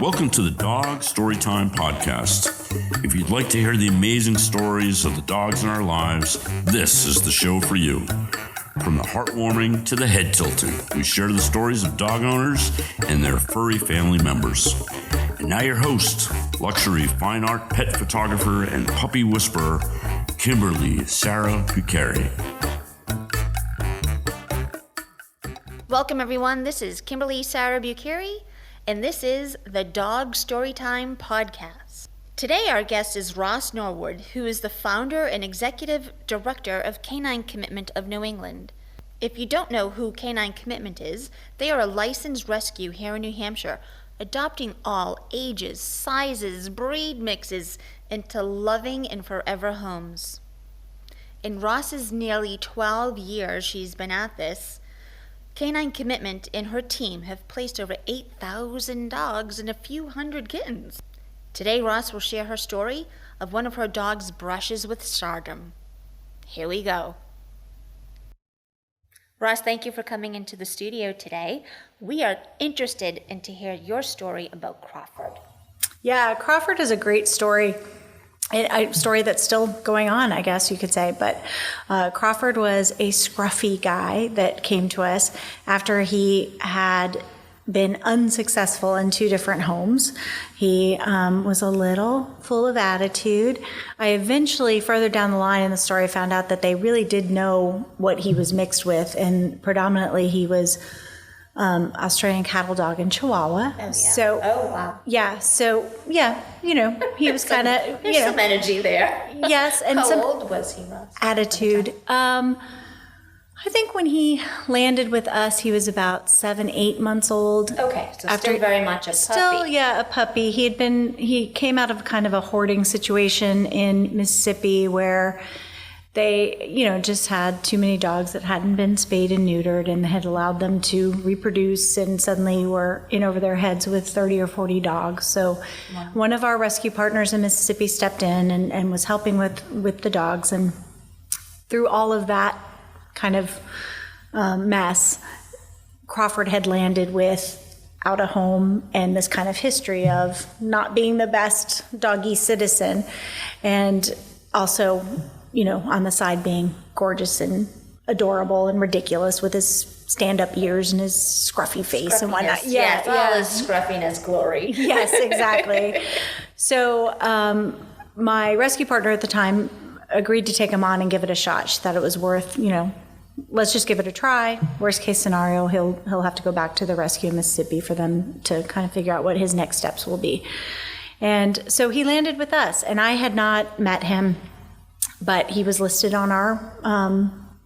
Welcome to the Dog Storytime Podcast. If you'd like to hear the amazing stories of the dogs in our lives, this is the show for you. From the heartwarming to the head-tilting, we share the stories of dog owners and their furry family members. And now your host, luxury fine art pet photographer and puppy whisperer, Kimberly Sarah Bucari. Welcome everyone, this is Kimberly Sarah Bucari, and this is the Dog Storytime Podcast. Today our guest is Ross Norwood, who is the founder and executive director of Canine Commitment of New England. If you don't know who Canine Commitment is, they are a licensed rescue here in New Hampshire, adopting all ages, sizes, breed mixes into loving and forever homes. In Ross's nearly 12 years she's been at this, Canine Commitment and her team have placed over 8,000 dogs and a few hundred kittens. Today, Ross will share her story of one of her dog's brushes with stardom. Here we go. Ross, thank you for coming into the studio today. We are interested in to hear your story about Crawford. Yeah, Crawford is a great story. A story that's still going on, I guess you could say. But Crawford was a scruffy guy that came to us after he had been unsuccessful in 2 different homes. He was a little full of attitude. I eventually, further down the line in the story, found out that they really did know what he was mixed with, and predominantly he was Australian cattle dog and Chihuahua. Oh, yeah. So, oh, wow. Yeah. So, yeah, he was kind of, There's some energy there. Yes. And How some old was he, Ross? attitude. I think when he landed with us, he was about 7-8 months old. Okay, so still very much a puppy. Still, yeah, a puppy. He came out of kind of a hoarding situation in Mississippi where they, just had too many dogs that hadn't been spayed and neutered and had allowed them to reproduce, and suddenly were in over their heads with 30 or 40 dogs. So One of our rescue partners in Mississippi stepped in and was helping with the dogs. And through all of that kind of mess, Crawford had landed without a home and this kind of history of not being the best doggy citizen, and also on the side being gorgeous and adorable and ridiculous with his stand-up ears and his scruffy face and whatnot. Yes, all his scruffiness glory. Yes, exactly. So my rescue partner at the time agreed to take him on and give it a shot. She thought it was worth, let's just give it a try. Worst case scenario, he'll have to go back to the rescue in Mississippi for them to kind of figure out what his next steps will be. And so he landed with us, and I had not met him, but he was listed on our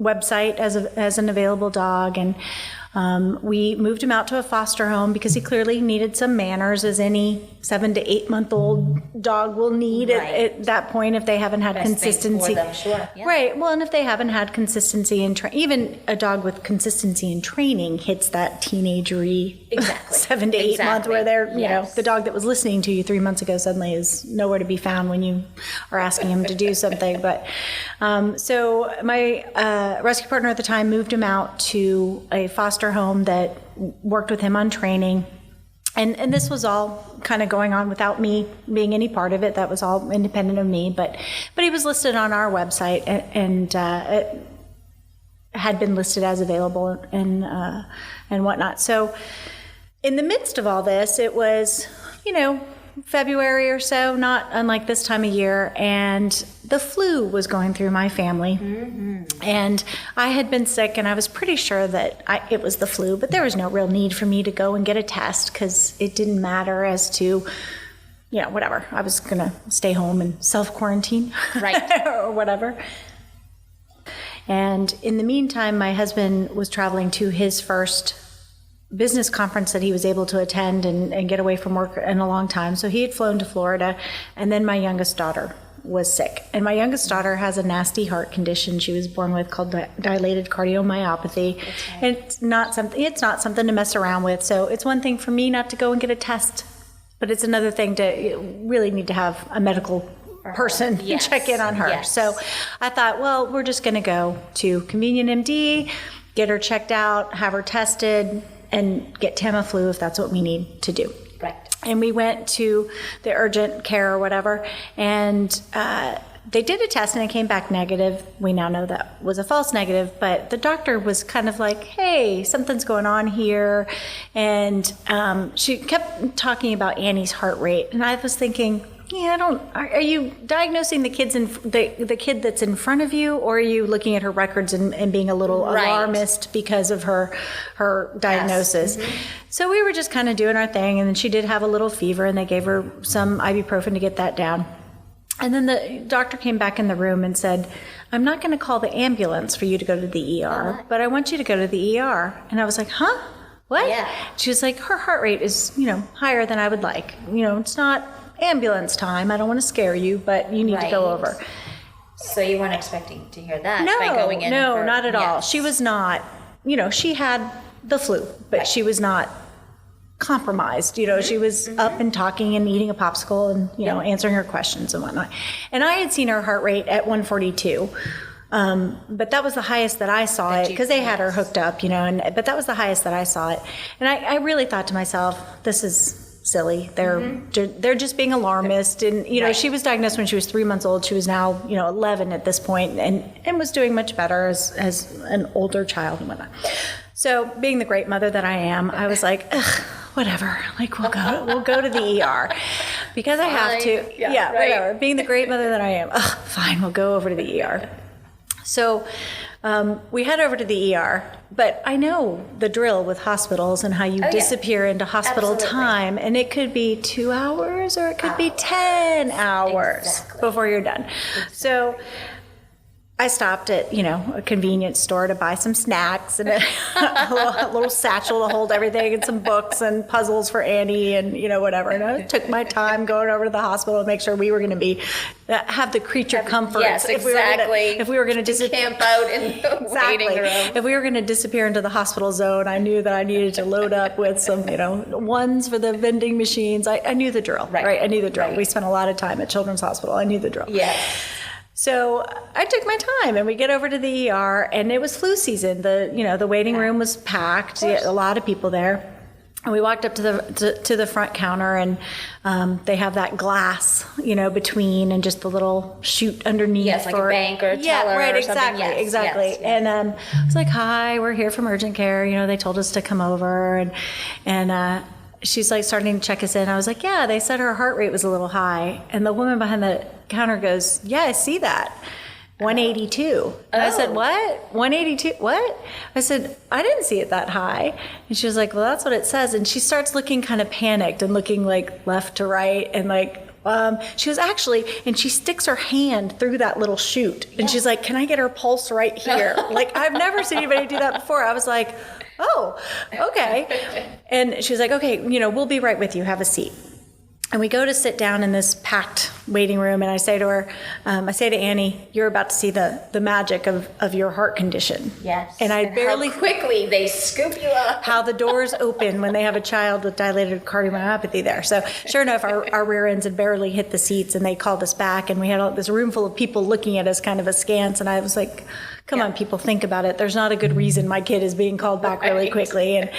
website as an available dog, and we moved him out to a foster home because he clearly needed some manners, as any 7 to 8 month old dog will need at that point if they haven't had consistency. For them, sure. Yeah. Right. Well, and if they haven't had consistency in even a dog with consistency in training hits that teenagery 7 to 8 month where they're the dog that was listening to you 3 months ago suddenly is nowhere to be found when you are asking him to do something. But so my rescue partner at the time moved him out to a foster home that worked with him on training. And this was all kind of going on without me being any part of it. That was all independent of me. But he was listed on our website and it had been listed as available and whatnot. So in the midst of all this, it was, February or so, not unlike this time of year, and the flu was going through my family. Mm-hmm. And I had been sick, and I was pretty sure that it was the flu, but there was no real need for me to go and get a test because it didn't matter as to, whatever. I was going to stay home and self-quarantine. Right. or whatever. And in the meantime, my husband was traveling to his first business conference that he was able to attend and get away from work in a long time. So he had flown to Florida, and then my youngest daughter was sick. And my youngest daughter has a nasty heart condition she was born with called dilated cardiomyopathy. Right. And it's not something to mess around with. So it's one thing for me not to go and get a test, but it's another thing to really need to have a medical person check in on her. Yes. So I thought, well, we're just going to go to Convenient MD, get her checked out, have her tested, and get Tamiflu if that's what we need to do. Right. And we went to the urgent care or whatever, and they did a test and it came back negative. We now know that was a false negative, but the doctor was kind of like, hey, something's going on here. And she kept talking about Annie's heart rate. And I was thinking, are you diagnosing the the kid that's in front of you, or are you looking at her records and being a little alarmist because of her diagnosis? Yes. Mm-hmm. So we were just kind of doing our thing, and then she did have a little fever, and they gave her some ibuprofen to get that down. And then the doctor came back in the room and said, I'm not going to call the ambulance for you to go to the ER, but I want you to go to the ER. And I was like, huh? What? Yeah. She was like, her heart rate is, higher than I would like. It's not ambulance time. I don't want to scare you, but you need to go over. So you weren't expecting to hear that by going in? No, not at all. She was not, she had the flu, but she was not compromised. She was up and talking and eating a popsicle and, answering her questions and whatnot. And I had seen her heart rate at 142. But that was the highest that I saw it, because they had her hooked up, but that was the highest that I saw it. And I really thought to myself, this is silly. They're just being alarmist. And, she was diagnosed when she was 3 months old. She was now, 11 at this point, and was doing much better as an older child and whatnot. So being the great mother that I am, I was like, ugh, whatever. Like, we'll go to the ER because I have to. Yeah, whatever. Being the great mother that I am, fine, we'll go over to the ER. So we head over to the ER, but I know the drill with hospitals and how you disappear into hospital time, and it could be 2 hours or it could be 10 hours before you're done. So I stopped at, a convenience store to buy some snacks and a little satchel to hold everything, and some books and puzzles for Annie and, whatever. And I took my time going over to the hospital to make sure we were going to have the creature comforts. Yes, exactly. If we were going to camp out in the waiting room. If we were going to disappear into the hospital zone, I knew that I needed to load up with some, ones for the vending machines. I knew the drill, right? I knew the drill. Right. We spent a lot of time at Children's Hospital. I knew the drill. Yes. So I took my time, and we get over to the ER, and it was flu season. The waiting room was packed, a lot of people there. And we walked up to the front counter, and they have that glass, between, and just the little chute underneath. Yes, like a bank or a teller or exactly, something. Exactly. Yes. And I was like, hi, we're here from urgent care. They told us to come over, and she's like starting to check us in. I was like, yeah, they said her heart rate was a little high. And the woman behind the counter goes, yeah, I see that. 182. And I said, what? 182? What? I said, I didn't see it that high. And she was like, well, that's what it says. And she starts looking kind of panicked and looking like left to right, and like, she was actually, and she sticks her hand through that little chute, and she's like, can I get her pulse right here? Like, I've never seen anybody do that before. I was like, oh, okay. And she was like, okay, we'll be right with you. Have a seat. And we go to sit down in this packed waiting room, and I say to her, I say to Annie, you're about to see the magic of your heart condition. Yes. And barely... How quickly they scoop you up. How the doors open when they have a child with dilated cardiomyopathy there. So sure enough, our rear ends had barely hit the seats, and they called us back, and we had this room full of people looking at us kind of askance, and I was like, come on, people, think about it. There's not a good reason my kid is being called back really quickly. And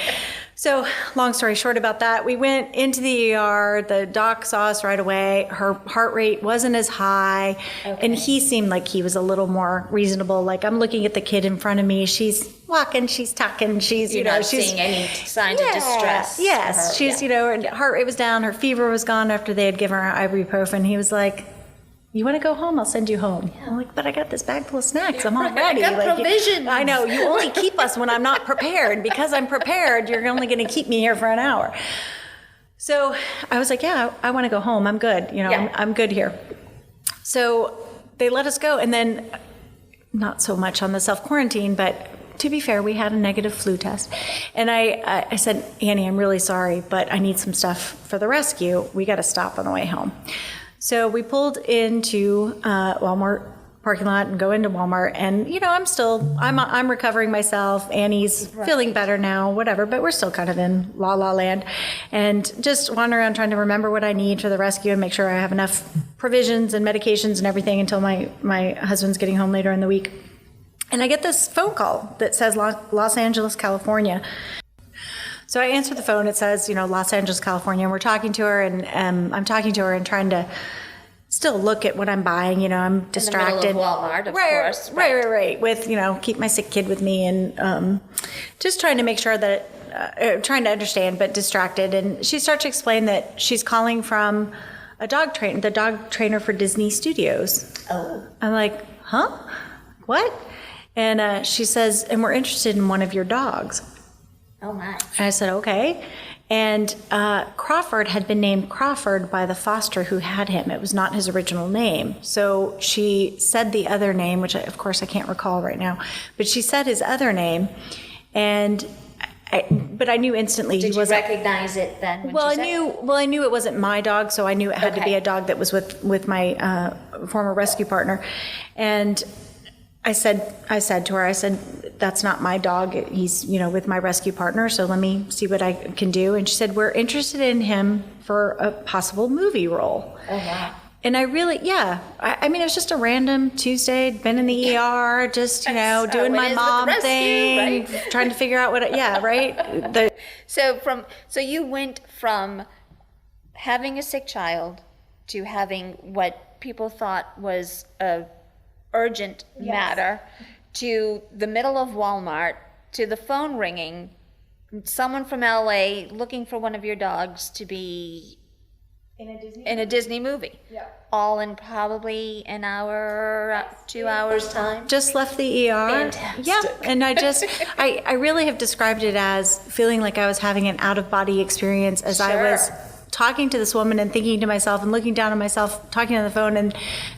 so long story short about that, we went into the ER. The doc saw us right away. Her heart rate wasn't as high. Okay. And he seemed like he was a little more reasonable. Like, I'm looking at the kid in front of me. She's walking, she's talking, she's, You're not seeing any signs of distress. Yes, she's, her heart rate was down. Her fever was gone after they had given her ibuprofen. He was like, you want to go home? I'll send you home. Yeah. I'm like, but I got this bag full of snacks. I'm all ready. I got provisions. I know. You only keep us when I'm not prepared. Because I'm prepared, you're only going to keep me here for an hour. So I was like, yeah, I want to go home. I'm good. I'm good here. So they let us go. And then not so much on the self-quarantine, but to be fair, we had a negative flu test. And I said, Annie, I'm really sorry, but I need some stuff for the rescue. We got to stop on the way home. So we pulled into Walmart parking lot and go into Walmart, and I'm recovering myself. Annie's feeling better now, whatever, but we're still kind of in la land, and just wandering around trying to remember what I need for the rescue and make sure I have enough provisions and medications and everything until my husband's getting home later in the week. And I get this phone call that says Los Angeles, California. So I answered the phone. It says, Los Angeles, California. And we're talking to her, and I'm talking to her and trying to still look at what I'm buying. I'm distracted. In the middle of Walmart, of course. Right. With, keep my sick kid with me, and just trying to make sure that, trying to understand, but distracted. And she starts to explain that she's calling from the dog trainer for Disney Studios. Oh. I'm like, huh? What? And she says, and we're interested in one of your dogs. Oh, my. And I said, okay. And Crawford had been named Crawford by the foster who had him. It was not his original name. So she said the other name, which of course I can't recall right now, but she said his other name. And but I knew instantly he wasn't. Did you recognize it then? I knew it wasn't my dog, so I knew it had to be a dog that was with my former rescue partner. And I said to her, that's not my dog. He's, with my rescue partner. So let me see what I can do. And she said, we're interested in him for a possible movie role. Oh, wow. And I really, I mean, it was just a random Tuesday, been in the ER, just, doing my mom thing, right? Trying to figure out right? So you went from having a sick child to having what people thought was a urgent matter, to the middle of Walmart, to the phone ringing, someone from LA looking for one of your dogs to be in a Disney movie. Yeah. All in probably an hour, 2 hours time. Just left the ER. Fantastic. Yeah, and I really have described it as feeling like I was having an out-of-body experience as I was talking to this woman and thinking to myself and looking down on myself, talking on the phone and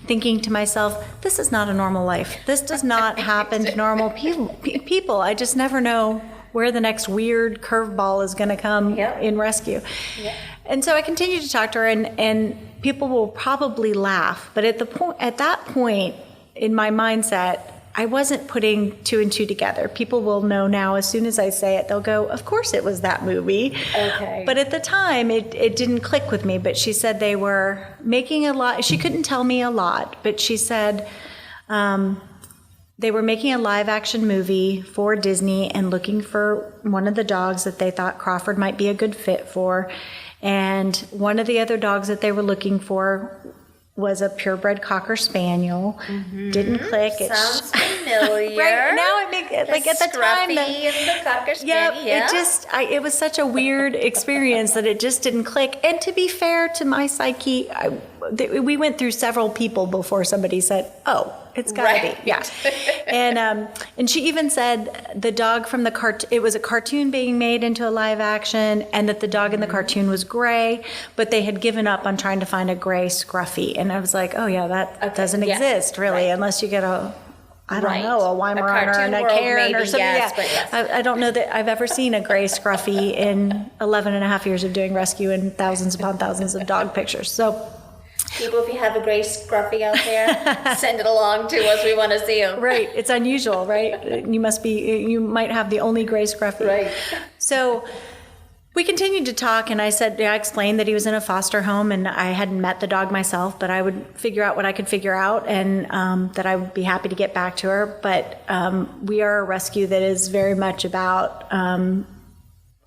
thinking to myself, this is not a normal life. This does not happen to normal people. I just never know where the next weird curveball is going to come in rescue. Yep. And so I continued to talk to her, and people will probably laugh, but at that point in my mindset, I wasn't putting two and two together. People will know now as soon as I say it, they'll go, of course it was that movie. Okay. But at the time, it didn't click with me. But she said they were making a lot. She couldn't tell me a lot, but she said they were making a live action movie for Disney and looking for one of the dogs that they thought Crawford might be a good fit for. And one of the other dogs that they were looking for was a purebred Cocker Spaniel. Mm-hmm. Didn't click. Sounds familiar. Right now, it makes like at the time. The Cocker Spaniel. It was such a weird experience that it just didn't click. And to be fair to my psyche, we went through several people before somebody said, "Oh, it's gotta be." Yeah. And she even said the dog from the cartoon. It was a cartoon being made into a live action, and that the dog in the cartoon was gray, but they had given up on trying to find a gray scruffy. And I was like, oh yeah, that doesn't exist really, unless you get a Weimaraner and a Cairn or something. Yes. I don't know that I've ever seen a gray scruffy in 11 and a half years of doing rescue and thousands upon thousands of dog pictures. So people, if you have a gray scruffy out there, send it along to us. We want to see them. Right. It's unusual, right? You might have the only gray scruffy. Right. So we continued to talk, and I explained that he was in a foster home, and I hadn't met the dog myself, but I would figure out what I could figure out, and that I would be happy to get back to her. But we are a rescue that is very much about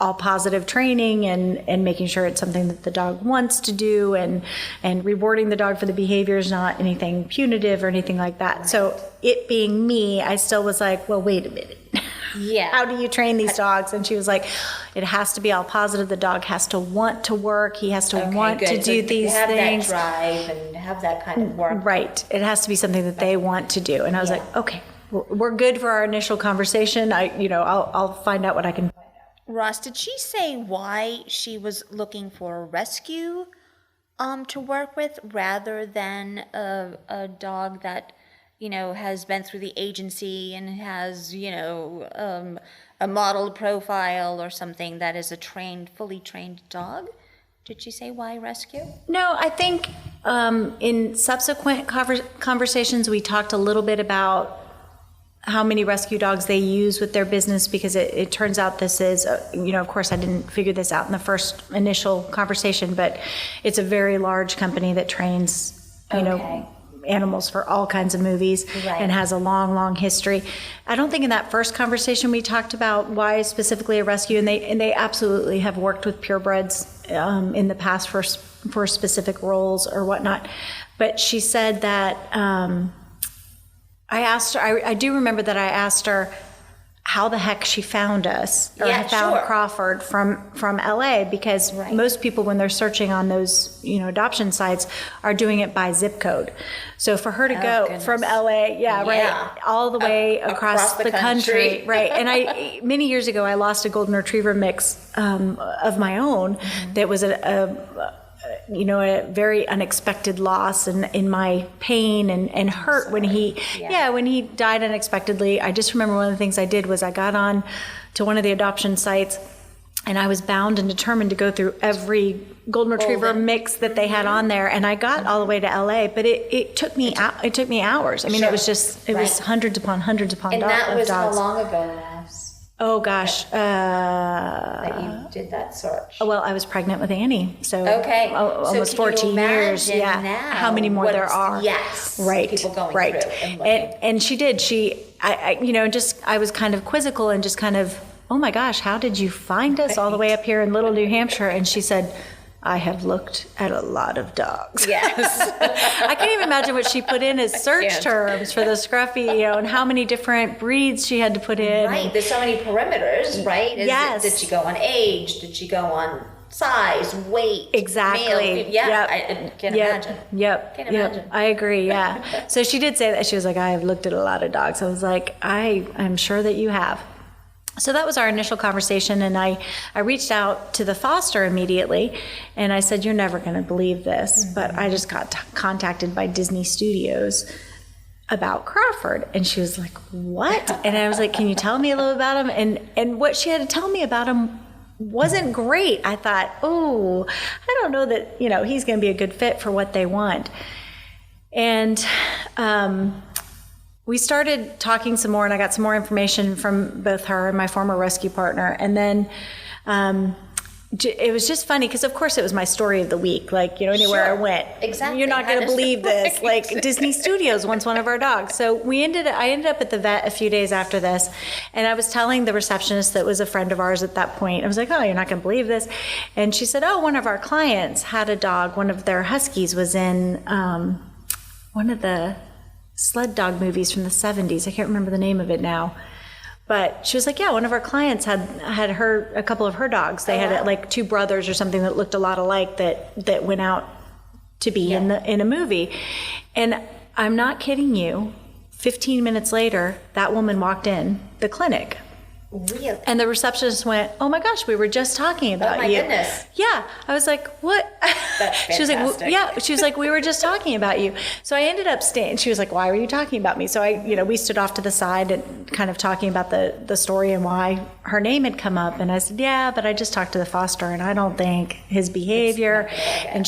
all positive training and making sure it's something that the dog wants to do, and rewarding the dog for the behaviors, not anything punitive or anything like that. Right. So it being me, I still was like, well, wait a minute. Yeah. How do you train these dogs? And she was like, it has to be all positive. The dog has to want to work. He has to want to do these have things. That drive and have that kind of work. Right. It has to be something that they want to do. And I was like, okay, we're good for our initial conversation. I'll find out what I can find out. Ross, did she say why she was looking for a rescue to work with rather than a dog that has been through the agency and has, a modeled profile or something that is a fully trained dog? Did she say why rescue? No, I think in subsequent conversations, we talked a little bit about how many rescue dogs they use with their business, because it turns out this is, of course I didn't figure this out in the first initial conversation, but it's a very large company that trains, animals for all kinds of movies and has a long, long history. I don't think in that first conversation we talked about why specifically a rescue, and they absolutely have worked with purebreds in the past for specific roles or whatnot. But she said that I asked her, I do remember that I asked her how the heck she found us, or found Crawford from LA, because most people, when they're searching on those, adoption sites, are doing it by zip code. So for her to go from LA, all the way across the country. Right. And many years ago, I lost a golden retriever mix of my own that was a very unexpected loss, and in my pain and hurt when he died unexpectedly. I just remember one of the things I did was I got on to one of the adoption sites, and I was bound and determined to go through every golden retriever mix that they had on there, and I got all the way to LA, but it took me hours. I mean, it was was hundreds upon hundreds upon dogs. And that was how long ago, Ross? Oh gosh, that you did that search. Well, I was pregnant with Annie, so almost 14 years. Yeah, now how many more there are? Yes, right. People going through and looking. And she did. I was kind of quizzical and just kind of, oh my gosh, how did you find us all the way up here in Little New Hampshire? And she said, I have looked at a lot of dogs. Yes. I can't even imagine what she put in as search terms for the scruffy, and how many different breeds she had to put in. Right. There's so many parameters, right? Yes. Did she go on age? Did she go on size, weight? Exactly. Male? Yeah. I can't imagine. Can't imagine. I agree. Yeah. So she did say that. She was like, I have looked at a lot of dogs. I was like, I'm sure that you have. So that was our initial conversation, and I reached out to the foster immediately, and I said, you're never going to believe this, but I just got contacted by Disney Studios about Crawford. And she was like, what? And I was like, can you tell me a little about him? And what she had to tell me about him wasn't great. I thought, I don't know that, he's going to be a good fit for what they want. And we started talking some more, and I got some more information from both her and my former rescue partner. And then it was just funny because, of course, it was my story of the week. Like, anywhere I went, you're not going to believe this. Like, Disney Studios wants one of our dogs. So I ended up at the vet a few days after this, and I was telling the receptionist that was a friend of ours at that point. I was like, oh, you're not going to believe this. And she said, oh, one of our clients had a dog. One of their huskies was in one of the sled dog movies from the 70s. I can't remember the name of it now. But she was like, yeah, one of our clients had a couple of her dogs. They had like two brothers or something that looked a lot alike that went out to be in a movie. And I'm not kidding you. 15 minutes later, that woman walked in the clinic. Really? And the receptionist went, oh my gosh, we were just talking about you. Oh my goodness. Yeah. I was like, what? That's fantastic. She was like, she was like, we were just talking about you. So I ended up staying. She was like, why were you talking about me? So we stood off to the side and kind of talking about the story and why her name had come up. And I said, yeah, but I just talked to the foster and I don't think his behavior. And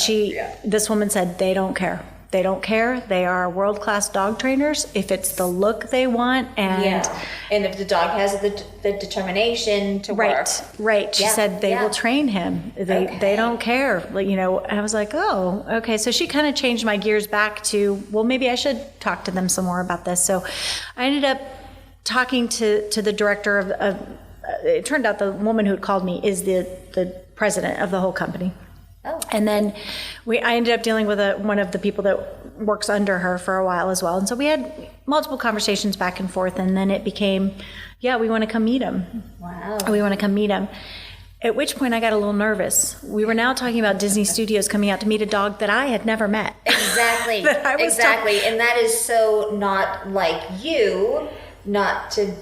this woman said, they don't care. They don't care. They are world-class dog trainers. If it's the look they want, and if the dog has the determination to work, right. She said they will train him. They don't care. And I was like, oh, okay. So she kind of changed my gears back to, well, maybe I should talk to them some more about this. So I ended up talking to the director of. It turned out the woman who had called me is the president of the whole company. Oh. And then I ended up dealing with one of the people that works under her for a while as well. And so we had multiple conversations back and forth. And then it became, we want to come meet him. Wow. We want to come meet him. At which point I got a little nervous. We were now talking about Disney Studios coming out to meet a dog that I had never met. Exactly. Exactly. And that is so not like you not to,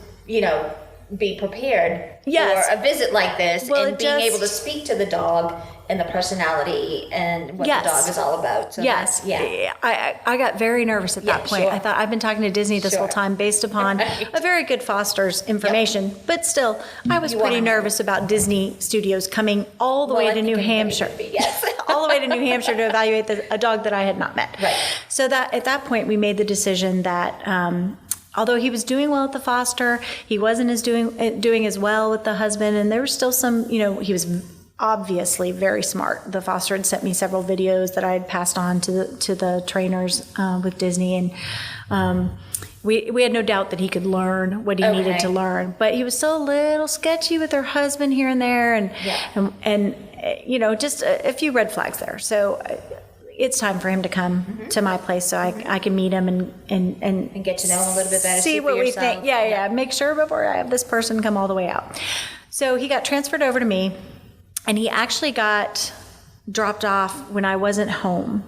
be prepared for a visit like this, and being able to speak to the dog and the personality and what the dog is all about. So I got very nervous at that point. Sure. I thought, I've been talking to Disney this whole time based upon a very good foster's information, but still, I was pretty nervous about Disney Studios coming all the way to New Hampshire. All the way to New Hampshire to evaluate a dog that I had not met. Right. So that at that point, we made the decision that although he was doing well at the foster, he wasn't doing as well with the husband, and there was still some, he was obviously very smart. The foster had sent me several videos that I had passed on to the trainers with Disney, and we had no doubt that he could learn what he needed to learn. But he was still a little sketchy with her husband here and there, and you know, just a few red flags there. So it's time for him to come to my place so I can meet him and get to know him a little bit better. See what we think. Yeah. Make sure before I have this person come all the way out. So he got transferred over to me, and he actually got dropped off when I wasn't home.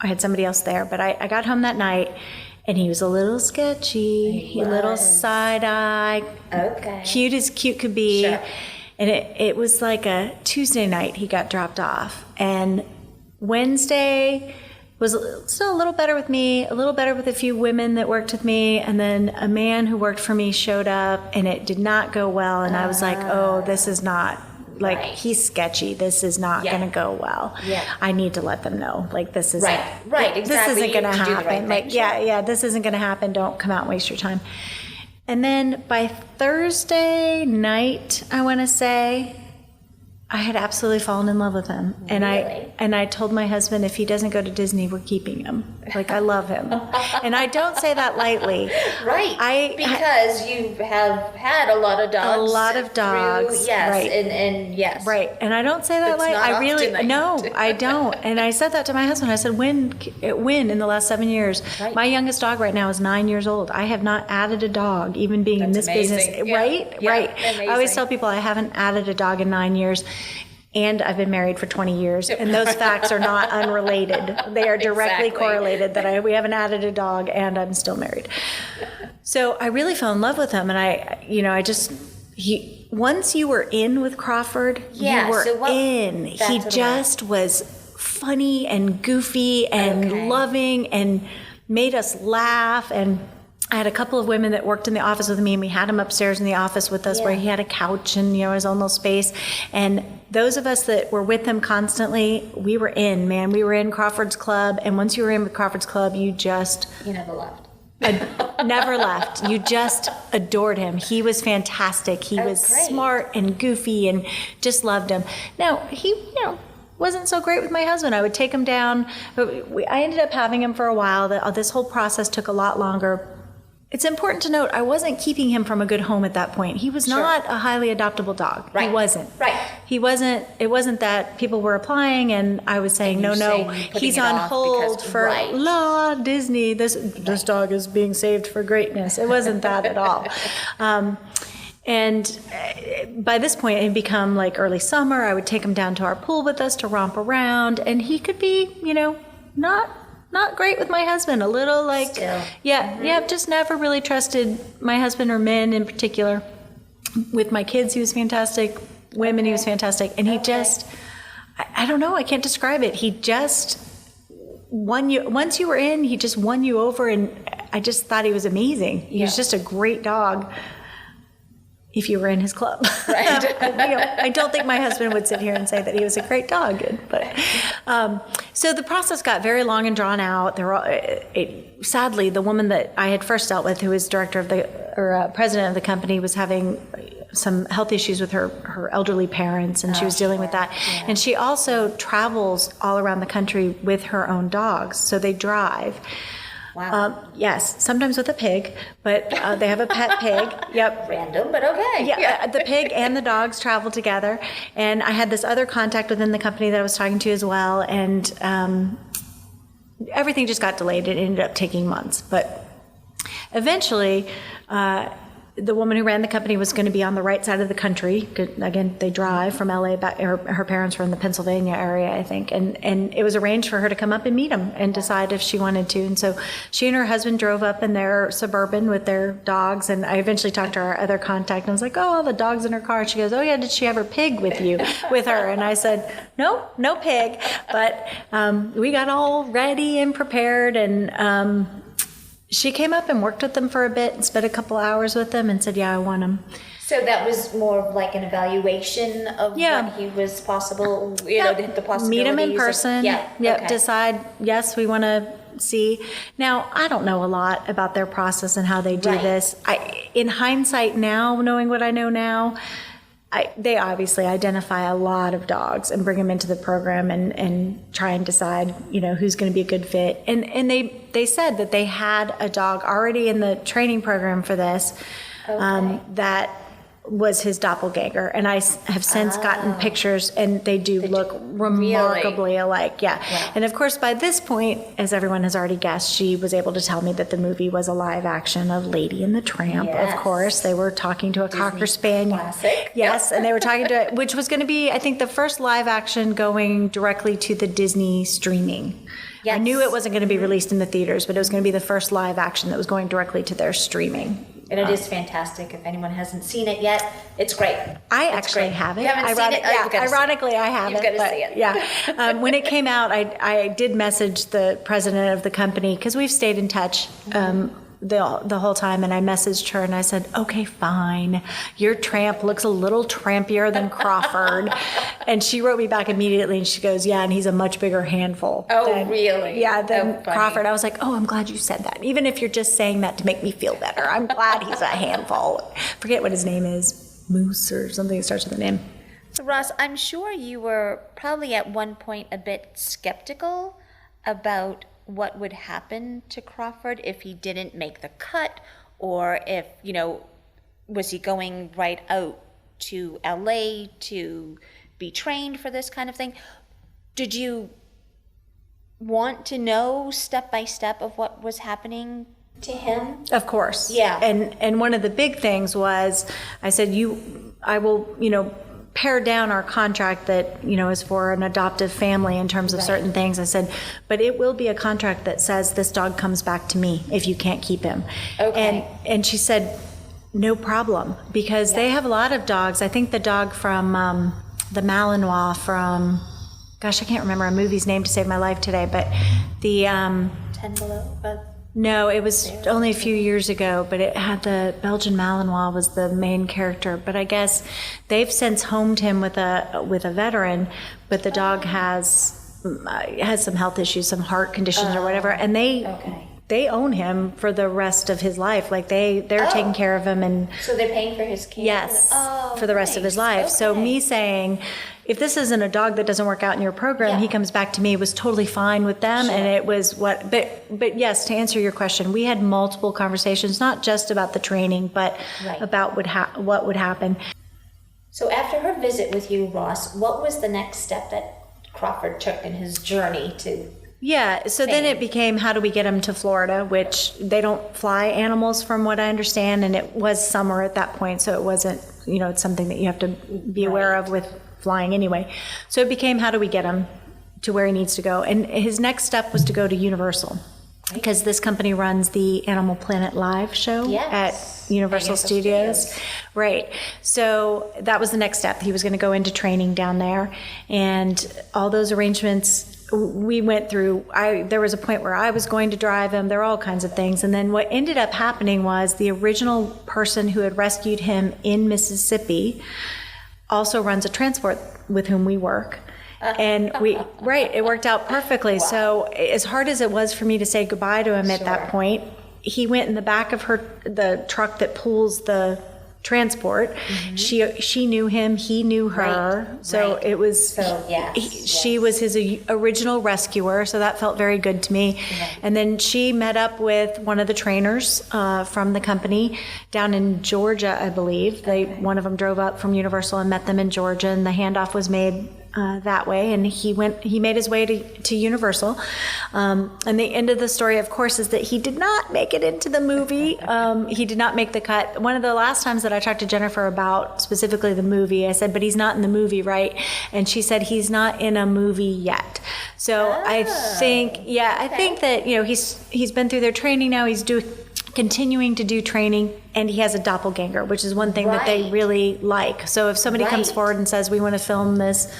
I had somebody else there, but I got home that night, and he was a little sketchy, a little side-eye, cute as cute could be. Sure. And it was like a Tuesday night he got dropped off. And Wednesday was still a little better with me, a little better with a few women that worked with me, and then a man who worked for me showed up, and it did not go well, and I was like, oh, this is not, like, he's sketchy. This is not going to go well. Yeah. I need to let them know, like, this isn't, exactly. This isn't going to happen. Right like, this isn't going to happen. Don't come out and waste your time. And then by Thursday night, I want to say, I had absolutely fallen in love with him. And I told my husband, if he doesn't go to Disney, we're keeping him. Like, I love him. And I don't say that lightly. Right. Because you have had a lot of dogs. A lot of dogs. Yes. Right. And yes. Right. And I don't say that lightly. I really, no, I don't. And I said that to my husband. I said, when in the last 7 years, my youngest dog right now is 9 years old. I have not added a dog, even being in this business. Yeah. Right? Yeah. Right. Amazing. I always tell people I haven't added a dog in 9 years. And I've been married for 20 years, and those facts are not unrelated. They are directly correlated that we haven't added a dog and I'm still married. So I really fell in love with him, and once you were in with Crawford, you were in. He just was funny and goofy and loving and made us laugh. And I had a couple of women that worked in the office with me, and we had him upstairs in the office with us where he had a couch and, his own little space. And those of us that were with him constantly, we were in, man. We were in Crawford's Club. And once you were in with Crawford's Club, you never left. Never left. You just adored him. He was fantastic. He was smart and goofy and just loved him. Now, he, wasn't so great with my husband. I would take him down. I ended up having him for a while. This whole process took a lot longer. It's important to note, I wasn't keeping him from a good home at that point. He was not a highly adoptable dog. Right. He wasn't. Right. He wasn't. It wasn't that people were applying and I was saying, no, he's on hold for Disney. This dog is being saved for greatness. It wasn't that at all. And by this point, it had become like early summer. I would take him down to our pool with us to romp around, and he could be, not great with my husband. A little like, just never really trusted my husband or men in particular. With my kids, he was fantastic. Women, he was fantastic. And he just, I don't know, I can't describe it. He just won you. Once you were in, he just won you over, and I just thought he was amazing. He was just a great dog. If you were in his club. Right. I don't think my husband would sit here and say that he was a great dog. But so the process got very long and drawn out. Sadly, the woman that I had first dealt with, who was president of the company, was having some health issues with her elderly parents, and she was dealing with that. Yeah. And she also travels all around the country with her own dogs, so they drive. Wow. Yes, sometimes with a pig, but they have a pet pig. Yep. Random, but okay. Yeah, the pig and the dogs travel together. And I had this other contact within the company that I was talking to as well, and everything just got delayed. It ended up taking months. But eventually, the woman who ran the company was going to be on the right side of the country. Again, they drive from LA back. Her parents were in the Pennsylvania area, I think. And it was arranged for her to come up and meet him and decide if she wanted to. And so she and her husband drove up in their Suburban with their dogs. And I eventually talked to our other contact, and I was like, oh, the dog's in her car. She goes, oh, yeah, did she have her pig with her? And I said, no pig. But we got all ready and prepared, and she came up and worked with them for a bit and spent a couple hours with them and said, yeah, I want him. So that was more of like an evaluation of what he was possible, the possibilities. Meet him in person. Decide, yes, we want to see. Now, I don't know a lot about their process and how they do this. In hindsight now, knowing what I know now, they obviously identify a lot of dogs and bring them into the program and try and decide, who's going to be a good fit. And they said that they had a dog already in the training program for this, that was his doppelganger. And I have since gotten pictures, and they do look remarkably alike. Yeah. Wow. And of course, by this point, as everyone has already guessed, she was able to tell me that the movie was a live action of Lady and the Tramp. Yes. Of course, they were talking to a Cocker Spaniel. Classic. Yes. And they were talking to, which was going to be, I think, the first live action going directly to the Disney streaming. Yes. I knew it wasn't going to be released in the theaters, but it was going to be the first live action that was going directly to their streaming. And it is fantastic. If anyone hasn't seen it yet, it's great. I actually haven't. You haven't seen it? Yeah, ironically, I haven't. You've got to see it. Yeah. When it came out, I did message the president of the company, because we've stayed in touch the whole time, and I messaged her and I said, okay, fine. Your Tramp looks a little trampier than Crawford. And she wrote me back immediately, and she goes, yeah, and he's a much bigger handful. Really? Yeah, than Crawford. I was like, I'm glad you said that. Even if you're just saying that to make me feel better, I'm glad he's a handful. Forget what his name is, Moose or something that starts with a name. So Ross, I'm sure you were probably at one point a bit skeptical about what would happen to Crawford if he didn't make the cut, or if, was he going right out to LA to be trained for this kind of thing? Did you want to know step by step of what was happening to him? Of course. Yeah. And one of the big things was, I said, I will, pare down our contract that, is for an adoptive family in terms of certain things. I said, but it will be a contract that says this dog comes back to me if you can't keep him. Okay. And she said, no problem, because they have a lot of dogs. I think the dog from the Malinois from, gosh, I can't remember a movie's name to save my life today, but the... 10 Below? No, it was only a few years ago, but it had the Belgian Malinois was the main character. But I guess they've since homed him with a veteran, but the dog has some health issues, some heart conditions or whatever, and they own him for the rest of his life. Like they're taking care of him, and so they're paying for his care. Yes, for the rest of his life. Okay. So me saying, if this isn't a dog that doesn't work out in your program, he comes back to me, was totally fine with them. Sure. And it was but yes, to answer your question, we had multiple conversations, not just about the training, but about what would happen. So after her visit with you, Ross, what was the next step that Crawford took in his journey to... Yeah, so then it became, how do we get him to Florida, which they don't fly animals from what I understand, and it was summer at that point, so it wasn't, it's something that you have to be aware of with flying anyway. So it became, how do we get him to where he needs to go? And his next step was to go to Universal, because this company runs the Animal Planet Live show at Universal Studios. Right. So that was the next step. He was going to go into training down there, and all those arrangements we went through. There was a point where I was going to drive him. There were all kinds of things. And then what ended up happening was the original person who had rescued him in Mississippi also runs a transport with whom we work. And it worked out perfectly. Wow. So as hard as it was for me to say goodbye to him at that point, he went in the back of the truck that pulls the transport. Mm-hmm. She knew him, he knew her. So it was, she was his original rescuer. So that felt very good to me. Mm-hmm. And then she met up with one of the trainers from the company down in Georgia, I believe. One of them drove up from Universal and met them in Georgia, and the handoff was made that way, and he made his way to Universal. And the end of the story, of course, is that he did not make it into the movie. He did not make the cut. One of the last times that I talked to Jennifer about specifically the movie, I said, but he's not in the movie, right? And she said, he's not in a movie yet. So I think that, he's been through their training now. He's continuing to do training, and he has a doppelganger, which is one thing that they really like. So if somebody comes forward and says, we want to film this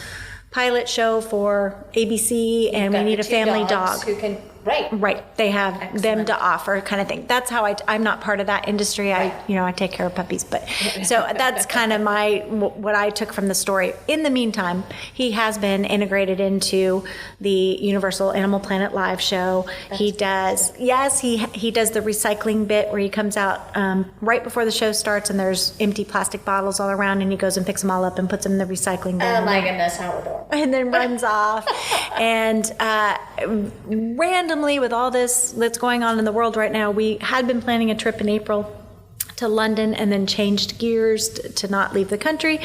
pilot show for ABC and we need a family dog who can Right. They have them to offer kind of thing. That's how I'm not part of that industry. I take care of puppies, but so that's kind of what I took from the story. In the meantime, he has been integrated into the Universal Animal Planet live show. He does the recycling bit where he comes out right before the show starts and there's empty plastic bottles all around and he goes and picks them all up and puts them in the recycling bin. Oh my goodness, how adorable. And then runs off. And randomly with all this that's going on in the world right now, we had been planning a trip in April to London and then changed gears to not leave the country.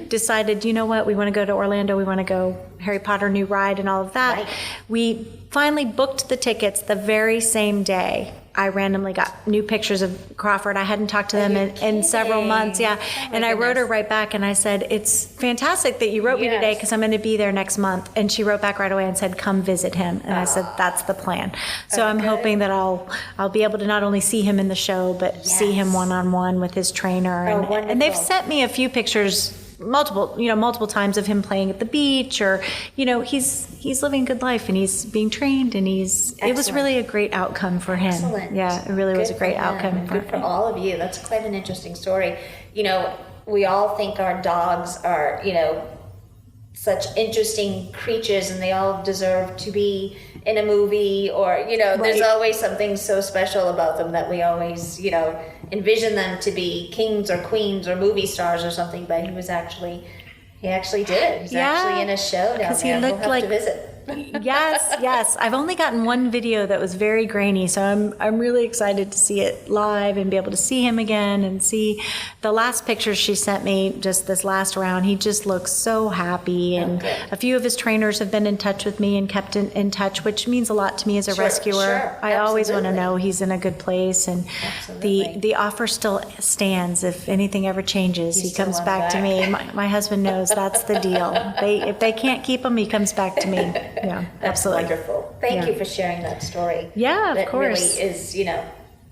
Decided, you know what, we want to go to Orlando, we want to go Harry Potter new ride and all of that. We finally booked the tickets the very same day. I randomly got new pictures of Crawford. I hadn't talked to them in several months. Yeah. And I wrote her right back and I said, it's fantastic that you wrote me today because I'm going to be there next month. And she wrote back right away and said, come visit him. And I said, that's the plan. So I'm hoping that I'll be able to not only see him in the show, but see him one-on-one with his trainer. And they've sent me a few pictures multiple times of him playing at the beach or, he's living a good life and he's being trained and it was really a great outcome for him. Excellent. Yeah, it really was a great outcome. Good for all of you. That's quite an interesting story. We all think our dogs are, such interesting creatures and they all deserve to be in a movie or, there's always something so special about them that we always, envision them to be kings or queens or movie stars or something, but he actually did it. He's actually in a show down there. We'll have to visit. Yes. I've only gotten one video that was very grainy, so I'm really excited to see it live and be able to see him again and see the last pictures she sent me just this last round. He just looks so happy, and a few of his trainers have been in touch with me and kept in touch, which means a lot to me as a rescuer. Sure, I always want to know he's in a good place, and the offer still stands. If anything ever changes, he comes back to me. My husband knows that's the deal. If they can't keep him, he comes back to me. Yeah, that's absolutely wonderful. Thank you for sharing that story. Yeah, of course. That really is,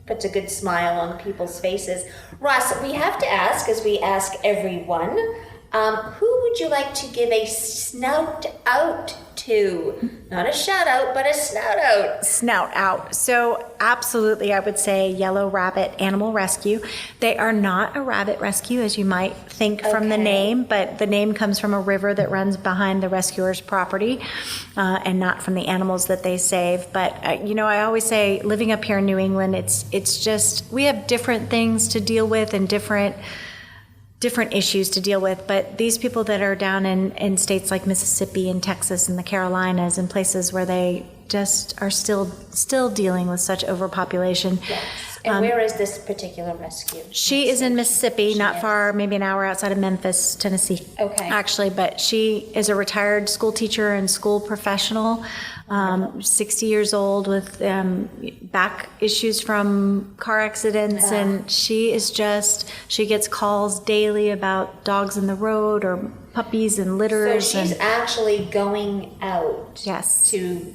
puts a good smile on people's faces. Ross, we have to ask, as we ask everyone, who would you like to give a snout out to? Not a shout out, but a snout out. Snout out. So absolutely, I would say Yellow Rabbit Animal Rescue. They are not a rabbit rescue, as you might think from the name, but the name comes from a river that runs behind the rescuer's property and not from the animals that they save. But, I always say living up here in New England, it's just, we have different things to deal with and different issues to deal with, but these people that are down in states like Mississippi and Texas and the Carolinas and places where they just are still dealing with such overpopulation. Yes. And where is this particular rescue? She is in Mississippi, not far, maybe an hour outside of Memphis, Tennessee. Okay. Actually, but she is a retired school teacher and school professional, 60 years old with back issues from car accidents, and she gets calls daily about dogs in the road or puppies and litters. So she's actually going out to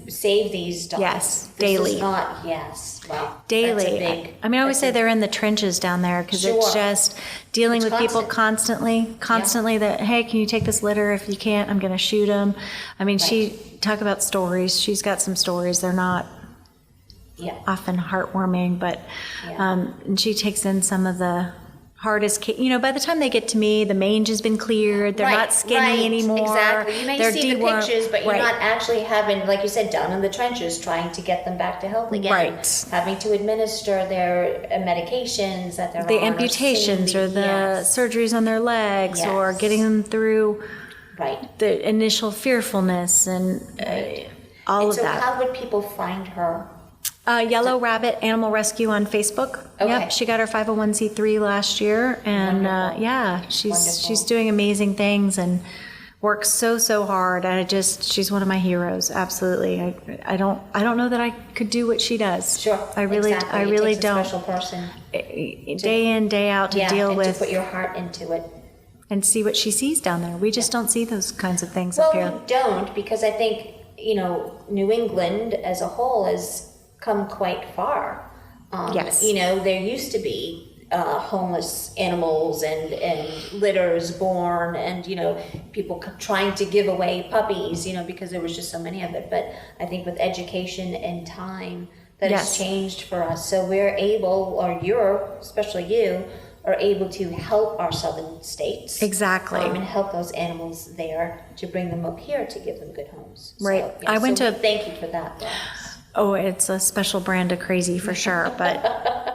save these dogs. Yes, daily. Wow. Daily. I always say they're in the trenches down there because it's just dealing with people constantly that, hey, can you take this litter? If you can't, I'm going to shoot them. She talk about stories. She's got some stories. They're not often heartwarming, but and she takes in some of the hardest, by the time they get to me, the mange has been cleared. They're not skinny anymore. Exactly. You may see the pictures, but you're not actually having, like you said, down in the trenches, trying to get them back to health again. Right. Having to administer their medications that they're on. The amputations or the surgeries on their legs or getting them through the initial fearfulness and all of that. So how would people find her? Yellow Rabbit Animal Rescue on Facebook. Okay. Yep, she got her 501c3 last year, and she's doing amazing things and works so hard. She's one of my heroes. Absolutely. I don't know that I could do what she does. Sure. I really takes don't. A special person. Day in, day out to deal with. To put your heart into it. And see what she sees down there. We just don't see those kinds of things up here. Well, we don't, because I think New England as a whole has come quite far. Yes. There used to be homeless animals and litters born, and people trying to give away puppies, because there was just so many of it. But I think with education and time, that has changed for us. So we're able, or especially you, are able to help our southern states. Exactly. And help those animals there to bring them up here to give them good homes. Right. So thank you for that, Ross. Oh, it's a special brand of crazy for sure. But,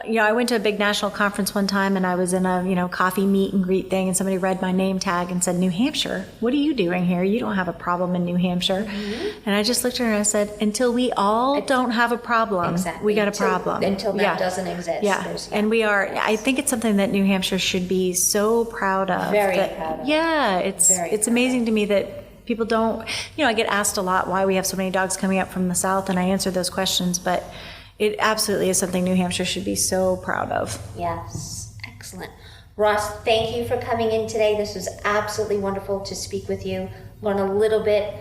I went to a big national conference one time, and I was in a, coffee meet and greet thing, and somebody read my name tag and said, New Hampshire, what are you doing here? You don't have a problem in New Hampshire. Mm-hmm. And I just looked at her and I said, until we all don't have a problem, we got a problem. Until that doesn't exist. Yeah. And we are, I think it's something that New Hampshire should be so proud of. Very proud of. Yeah, it's amazing to me that people don't, I get asked a lot why we have so many dogs coming up from the South, and I answer those questions, but it absolutely is something New Hampshire should be so proud of. Yes, excellent. Ross, thank you for coming in today. This was absolutely wonderful to speak with you, learn a little bit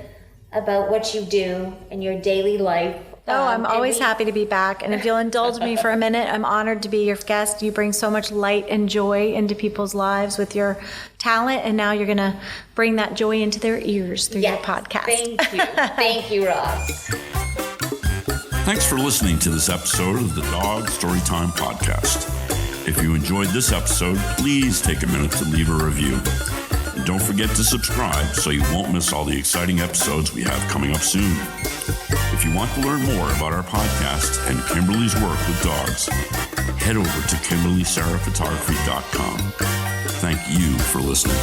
about what you do in your daily life. Oh, I'm always happy to be back. And if you'll indulge me for a minute, I'm honored to be your guest. You bring so much light and joy into people's lives with your talent, and now you're going to bring that joy into their ears through your podcast. Thank you. Thank you, Ross. Thanks for listening to this episode of the Dog Storytime Podcast. If you enjoyed this episode, please take a minute to leave a review. And don't forget to subscribe so you won't miss all the exciting episodes we have coming up soon. If you want to learn more about our podcast and Kimberly's work with dogs, head over to KimberlySarahPhotography.com. Thank you for listening.